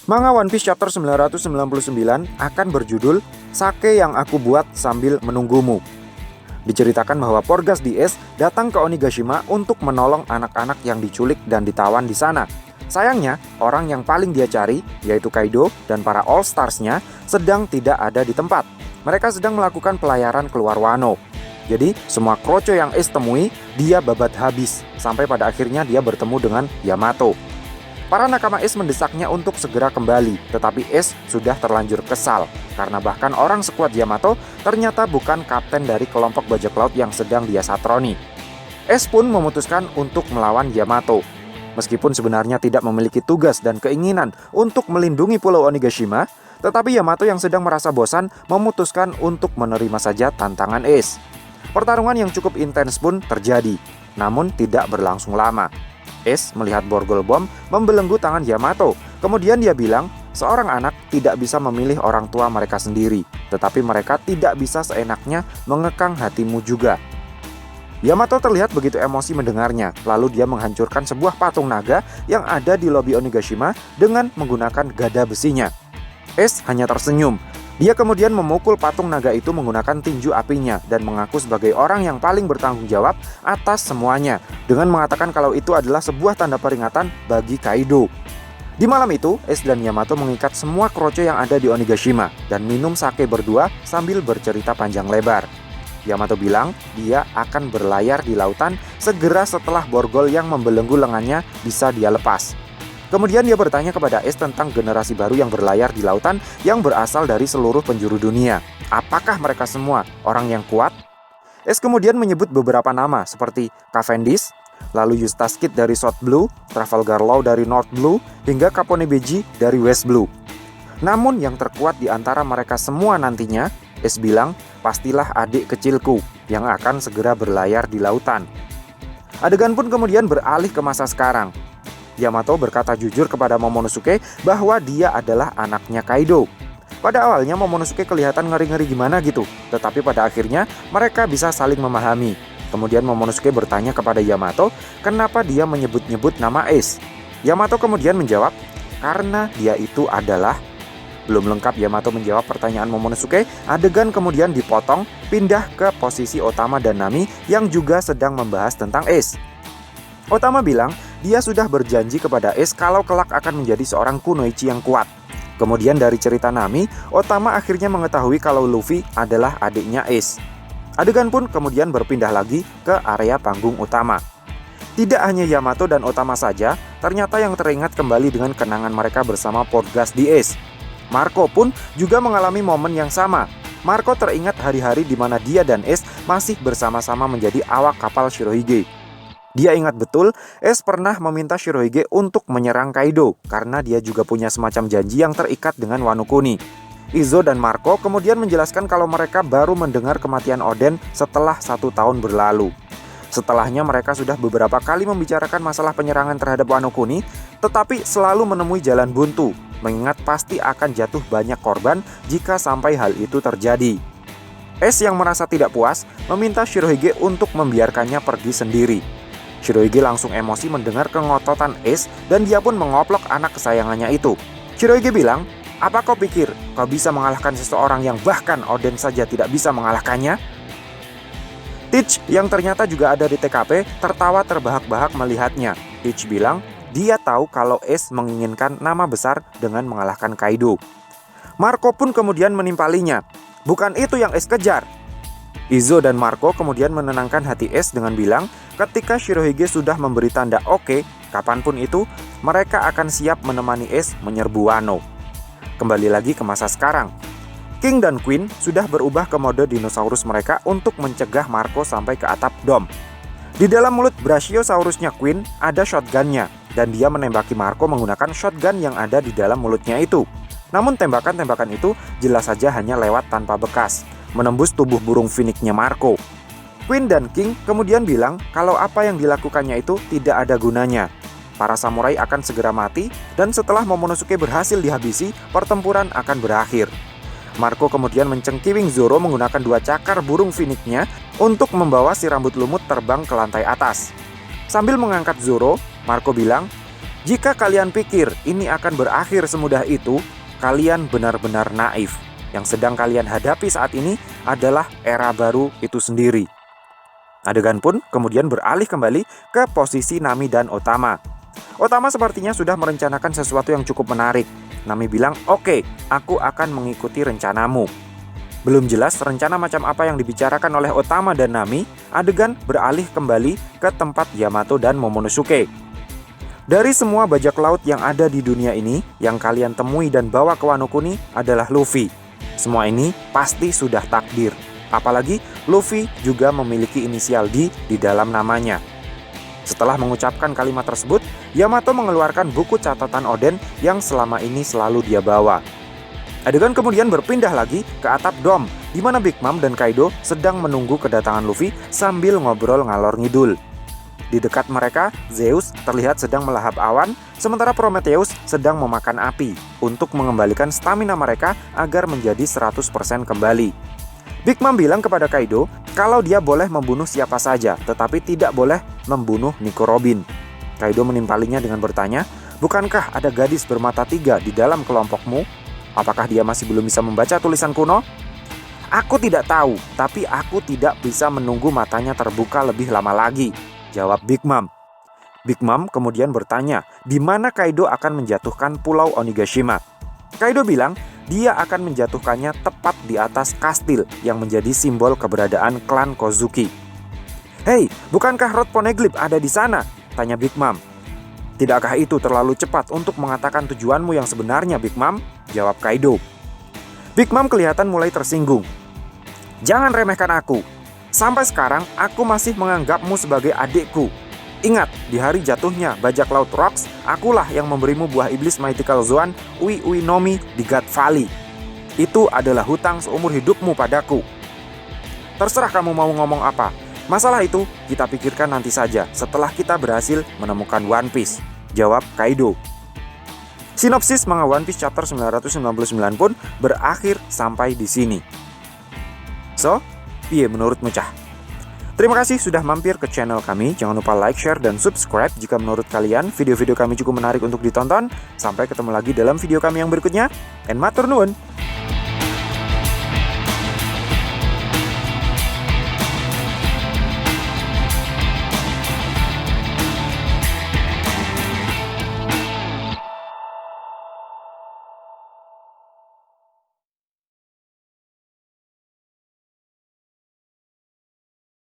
Manga One Piece chapter 999 akan berjudul Sake yang aku buat sambil menunggumu. Diceritakan bahwa Porgas di Ace datang ke Onigashima untuk menolong anak-anak yang diculik dan ditawan di sana. Sayangnya, orang yang paling dia cari, yaitu Kaido dan para All Stars-nya, sedang tidak ada di tempat. Mereka sedang melakukan pelayaran keluar Wano. Jadi, semua kroco yang Ace temui, dia babat habis, sampai pada akhirnya dia bertemu dengan Yamato. Para nakama Ace mendesaknya untuk segera kembali, tetapi Ace sudah terlanjur kesal, karena bahkan orang sekuat Yamato ternyata bukan kapten dari kelompok bajak laut yang sedang dia satroni. Ace pun memutuskan untuk melawan Yamato. Meskipun sebenarnya tidak memiliki tugas dan keinginan untuk melindungi Pulau Onigashima, tetapi Yamato yang sedang merasa bosan memutuskan untuk menerima saja tantangan Ace. Pertarungan yang cukup intens pun terjadi, namun tidak berlangsung lama. Ace melihat borgol bom membelenggu tangan Yamato. Kemudian dia bilang, seorang anak tidak bisa memilih orang tua mereka sendiri, tetapi mereka tidak bisa seenaknya mengekang hatimu juga. Yamato terlihat begitu emosi mendengarnya, lalu dia menghancurkan sebuah patung naga yang ada di lobi Onigashima dengan menggunakan gada besinya. Ace hanya tersenyum. Dia kemudian memukul patung naga itu menggunakan tinju apinya dan mengaku sebagai orang yang paling bertanggung jawab atas semuanya, dengan mengatakan kalau itu adalah sebuah tanda peringatan bagi Kaido. Di malam itu, Ace dan Yamato mengikat semua kroco yang ada di Onigashima dan minum sake berdua sambil bercerita panjang lebar. Yamato bilang dia akan berlayar di lautan segera setelah borgol yang membelenggu lengannya bisa dia lepas. Kemudian dia bertanya kepada Ace tentang generasi baru yang berlayar di lautan yang berasal dari seluruh penjuru dunia. Apakah mereka semua orang yang kuat? Ace kemudian menyebut beberapa nama seperti Cavendish, lalu Eustace Kid dari South Blue, Trafalgar Law dari North Blue, hingga Capone Beji dari West Blue. Namun yang terkuat di antara mereka semua nantinya, Ace bilang, pastilah adik kecilku yang akan segera berlayar di lautan. Adegan pun kemudian beralih ke masa sekarang. Yamato berkata jujur kepada Momonosuke bahwa dia adalah anaknya Kaido. Pada awalnya Momonosuke kelihatan ngeri-ngeri gimana gitu, tetapi pada akhirnya mereka bisa saling memahami. Kemudian Momonosuke bertanya kepada Yamato kenapa dia menyebut-nyebut nama Ace. Yamato kemudian menjawab, karena dia itu adalah... Belum lengkap Yamato menjawab pertanyaan Momonosuke, adegan kemudian dipotong, pindah ke posisi Otama dan Nami yang juga sedang membahas tentang Ace. Otama bilang dia sudah berjanji kepada Ace kalau kelak akan menjadi seorang kunoichi yang kuat. Kemudian dari cerita Nami, Otama akhirnya mengetahui kalau Luffy adalah adiknya Ace. Adegan pun kemudian berpindah lagi ke area panggung utama. Tidak hanya Yamato dan Otama saja, ternyata yang teringat kembali dengan kenangan mereka bersama Porgas di Ace. Marco pun juga mengalami momen yang sama. Marco teringat hari-hari di mana dia dan Ace masih bersama-sama menjadi awak kapal Shirohige. Dia ingat betul, Ace pernah meminta Shirohige untuk menyerang Kaido karena dia juga punya semacam janji yang terikat dengan Wano Kuni. Izo dan Marco kemudian menjelaskan kalau mereka baru mendengar kematian Oden setelah 1 tahun berlalu. Setelahnya mereka sudah beberapa kali membicarakan masalah penyerangan terhadap Wano Kuni, tetapi selalu menemui jalan buntu, mengingat pasti akan jatuh banyak korban jika sampai hal itu terjadi. Ace yang merasa tidak puas meminta Shirohige untuk membiarkannya pergi sendiri. Shirohige langsung emosi mendengar kengototan Ace dan dia pun mengoplok anak kesayangannya itu. Shirohige bilang, apa kau pikir kau bisa mengalahkan seseorang yang bahkan Oden saja tidak bisa mengalahkannya? Teach yang ternyata juga ada di TKP tertawa terbahak-bahak melihatnya. Teach bilang, dia tahu kalau Ace menginginkan nama besar dengan mengalahkan Kaido. Marco pun kemudian menimpalinya. Bukan itu yang Ace kejar. Izo dan Marco kemudian menenangkan hati Ace dengan bilang, ketika Shirohige sudah memberi tanda oke, kapanpun itu, mereka akan siap menemani Ace menyerbu Wano. Kembali lagi ke masa sekarang. King dan Queen sudah berubah ke mode dinosaurus mereka untuk mencegah Marco sampai ke atap dom. Di dalam mulut Brachiosaurusnya Queen ada shotgunnya, dan dia menembaki Marco menggunakan shotgun yang ada di dalam mulutnya itu. Namun tembakan-tembakan itu jelas saja hanya lewat tanpa bekas, menembus tubuh burung phoenix-nya Marco. Queen dan King kemudian bilang kalau apa yang dilakukannya itu tidak ada gunanya. Para samurai akan segera mati, dan setelah Momonosuke berhasil dihabisi, pertempuran akan berakhir. Marco kemudian mencengkiwing Zoro menggunakan 2 cakar burung phoenix-nya untuk membawa si rambut lumut terbang ke lantai atas. Sambil mengangkat Zoro, Marco bilang, Jika kalian pikir ini akan berakhir semudah itu, kalian benar-benar naif. Yang sedang kalian hadapi saat ini adalah era baru itu sendiri. Adegan pun kemudian beralih kembali ke posisi Nami dan Otama. Otama sepertinya sudah merencanakan sesuatu yang cukup menarik. Nami bilang, "Oke, aku akan mengikuti rencanamu." Belum jelas rencana macam apa yang dibicarakan oleh Otama dan Nami. Adegan beralih kembali ke tempat Yamato dan Momonosuke. Dari semua bajak laut yang ada di dunia ini, yang kalian temui dan bawa ke Wano Kuni adalah Luffy. Semua ini pasti sudah takdir. Apalagi Luffy juga memiliki inisial D di dalam namanya. Setelah mengucapkan kalimat tersebut, Yamato mengeluarkan buku catatan Oden yang selama ini selalu dia bawa. Adegan kemudian berpindah lagi ke atap dom, di mana Big Mom dan Kaido sedang menunggu kedatangan Luffy sambil ngobrol ngalor ngidul. Di dekat mereka, Zeus terlihat sedang melahap awan, sementara Prometheus sedang memakan api untuk mengembalikan stamina mereka agar menjadi 100% kembali. Big Mom bilang kepada Kaido kalau dia boleh membunuh siapa saja, tetapi tidak boleh membunuh Nico Robin. Kaido menimpalinya dengan bertanya, "Bukankah ada gadis bermata 3 di dalam kelompokmu? Apakah dia masih belum bisa membaca tulisan kuno?" "Aku tidak tahu, tapi aku tidak bisa menunggu matanya terbuka lebih lama lagi," jawab Big Mom. Big Mom kemudian bertanya, di mana Kaido akan menjatuhkan Pulau Onigashima. Kaido bilang, dia akan menjatuhkannya tepat di atas kastil yang menjadi simbol keberadaan klan Kozuki. "Hei, bukankah Rod Poneglyph ada di sana?" tanya Big Mom. "Tidakkah itu terlalu cepat untuk mengatakan tujuanmu yang sebenarnya, Big Mom?" jawab Kaido. Big Mom kelihatan mulai tersinggung. "Jangan remehkan aku. Sampai sekarang aku masih menganggapmu sebagai adikku. Ingat, di hari jatuhnya bajak laut Rocks, akulah yang memberimu buah iblis Mythical Zoan Ui Ui Nomi di God Valley. Itu adalah hutang seumur hidupmu padaku. Terserah kamu mau ngomong apa. Masalah itu kita pikirkan nanti saja setelah kita berhasil menemukan One Piece," jawab Kaido. Sinopsis manga One Piece chapter 999 pun berakhir sampai di sini. So, piye menurutmu cah? Terima kasih sudah mampir ke channel kami. Jangan lupa like, share, dan subscribe jika menurut kalian video-video kami cukup menarik untuk ditonton. Sampai ketemu lagi dalam video kami yang berikutnya. And matur nuwun.